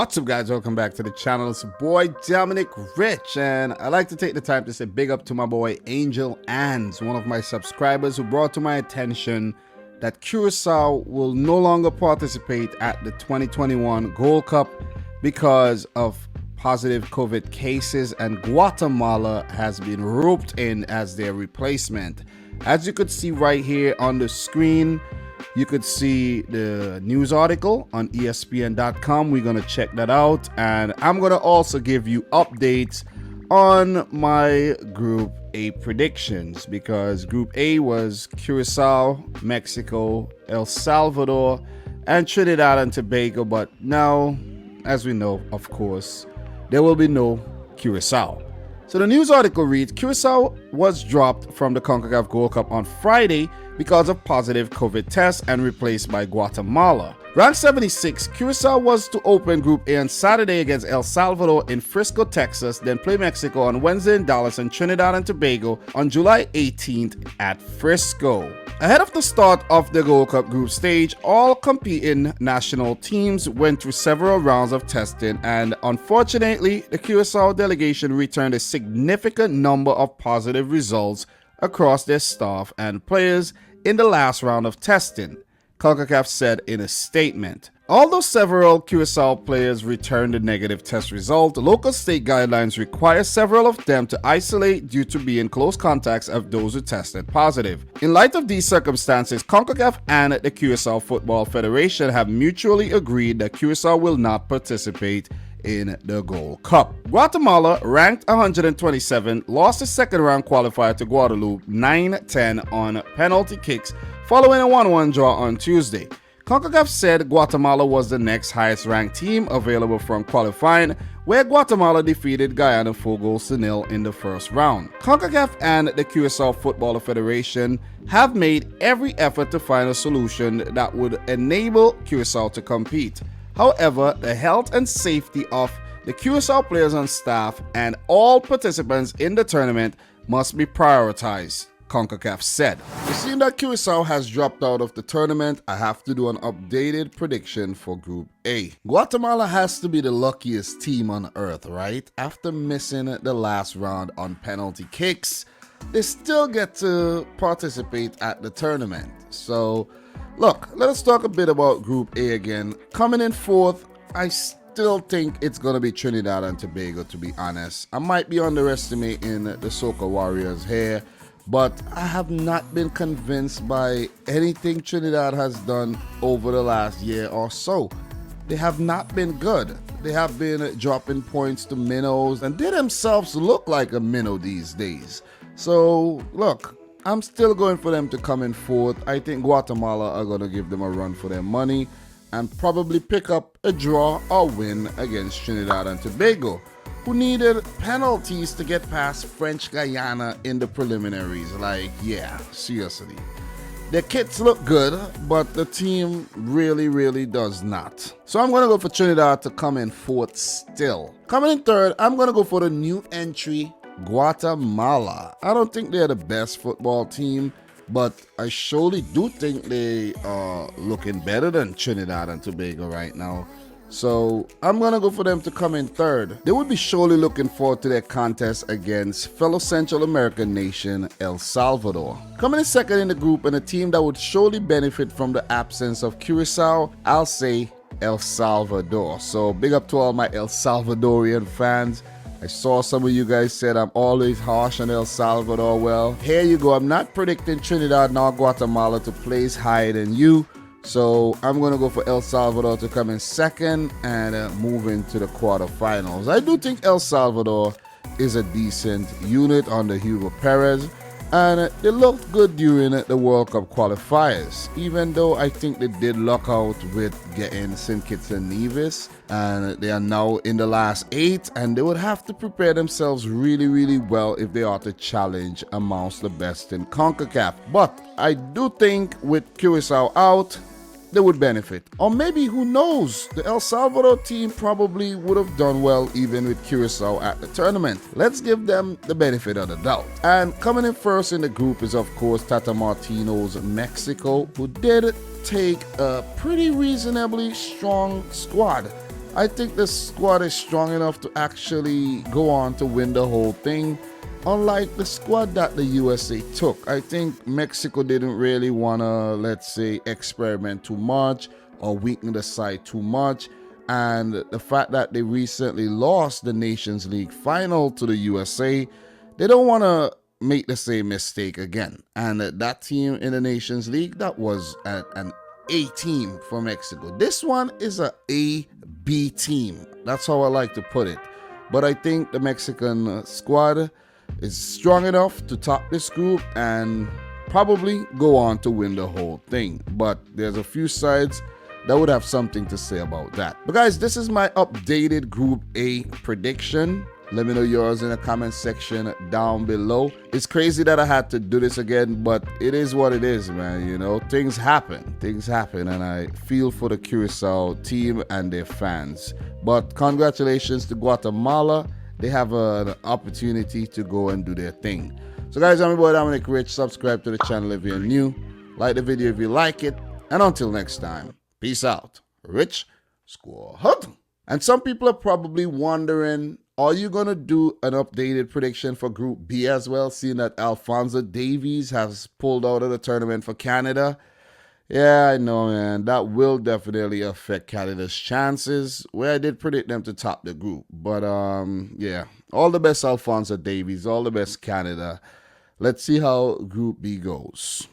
What's up, guys? Welcome back to the channel. It's your boy Dominic Rich, and I like to take the time to say big up to my boy Angel Ans, one of my subscribers who brought to my attention that Curacao will no longer participate at the 2021 Gold Cup because of positive COVID cases, and Guatemala has been roped in as their replacement. As you could see right here on the screen, you could see the news article on ESPN.com. We're going to check that out. And I'm going to also give you updates on my Group A predictions, because Group A was Curacao, Mexico, El Salvador, and Trinidad and Tobago. But now, as we know, of course, there will be no Curacao. So the news article reads, Curacao was dropped from the CONCACAF Gold Cup on Friday because of positive COVID tests and replaced by Guatemala. Ranked 76, Curacao was to open Group A on Saturday against El Salvador in Frisco, Texas, then play Mexico on Wednesday in Dallas and Trinidad and Tobago on July 18th at Frisco. Ahead of the start of the Gold Cup group stage, all competing national teams went through several rounds of testing, and unfortunately, the Curacao delegation returned a significant number of positive results across their staff and players in the last round of testing, CONCACAF said in a statement. Although several Curacao players returned a negative test result, local state guidelines require several of them to isolate due to being close contacts of those who tested positive. In light of these circumstances, CONCACAF and the Curacao Football Federation have mutually agreed that Curacao will not participate in the Gold Cup. Guatemala, ranked 127, lost a second-round qualifier to Guadeloupe 9-10 on penalty kicks following a 1-1 draw on Tuesday. CONCACAF said Guatemala was the next highest-ranked team available from qualifying, where Guatemala defeated Guyana 4-0 in the first round. CONCACAF and the Curacao Football Federation have made every effort to find a solution that would enable Curacao to compete. However, the health and safety of the Curacao players and staff and all participants in the tournament must be prioritized, CONCACAF said. It seems that Curacao has dropped out of the tournament. I have to do an updated prediction for Group A. Guatemala has to be the luckiest team on earth, right? After missing the last round on penalty kicks, they still get to participate at the tournament. So, look, let us talk a bit about Group A again. Coming in fourth, I still think it's going to be Trinidad and Tobago, to be honest. I might be underestimating the Soca Warriors here, but I have not been convinced by anything Trinidad has done over the last year or so. They have not been good. They have been dropping points to minnows, and they themselves look like a minnow these days. So, look, I'm still going for them to come in fourth. I think Guatemala are going to give them a run for their money and probably pick up a draw or win against Trinidad and Tobago, who needed penalties to get past French Guyana in the preliminaries. Like, yeah, seriously. Their kits look good, but the team really does not. So I'm going to go for Trinidad to come in fourth still. Coming in third, I'm going to go for the new entry, Guatemala. I don't think they're the best football team, but I surely do think they are looking better than Trinidad and Tobago right now. So I'm going to go for them to come in third. They would be surely looking forward to their contest against fellow Central American nation El Salvador. Coming in second in the group, and a team that would surely benefit from the absence of Curacao, I'll say El Salvador. So big up to all my El Salvadorian fans. I saw some of you guys said I'm always harsh on El Salvador. Well, here you go. I'm not predicting Trinidad nor Guatemala to place higher than you. So I'm going to go for El Salvador to come in second and move into the quarterfinals. I do think El Salvador is a decent unit under Hugo Perez, and they looked good during the World Cup qualifiers, even though I think they did luck out with getting St. Kitts and Nevis, and they are now in the last 8, and they would have to prepare themselves really well if they are to challenge amongst the best in CONCACAF. But I do think with Curacao out, they would benefit. Or maybe, who knows, the El Salvador team probably would have done well even with Curacao at the tournament. Let's give them the benefit of the doubt. And coming in first in the group is, of course, Tata Martino's Mexico, who did take a pretty reasonably strong squad I think the squad is strong enough to actually go on to win the whole thing. Unlike the squad that the USA took, I think Mexico didn't really want to, let's say, experiment too much or weaken the side too much. And the fact that they recently lost the Nations League final to the USA, they don't want to make the same mistake again. And that team in the Nations League, that was an A team for Mexico. This one is a A-B team. That's how I like to put it. But I think the Mexican squad is strong enough to top this group and probably go on to win the whole thing. But there's a few sides that would have something to say about that. But guys, this is my updated Group A prediction. Let me know yours in the comment section down below. It's crazy that I had to do this again, but it is what it is, man. You know, things happen, and I feel for the Curacao team and their fans. But congratulations to Guatemala. They have an opportunity to go and do their thing. So guys, I'm your boy Dominic Rich. Subscribe to the channel if you're new. Like the video if you like it. And until next time, peace out. Rich Squad. And some people are probably wondering, are you going to do an updated prediction for Group B as well, seeing that Alphonso Davies has pulled out of the tournament for Canada? Yeah, I know, man. That will definitely affect Canada's chances, where I did predict them to top the group. But, yeah, all the best, Alphonso Davies. All the best, Canada. Let's see how Group B goes.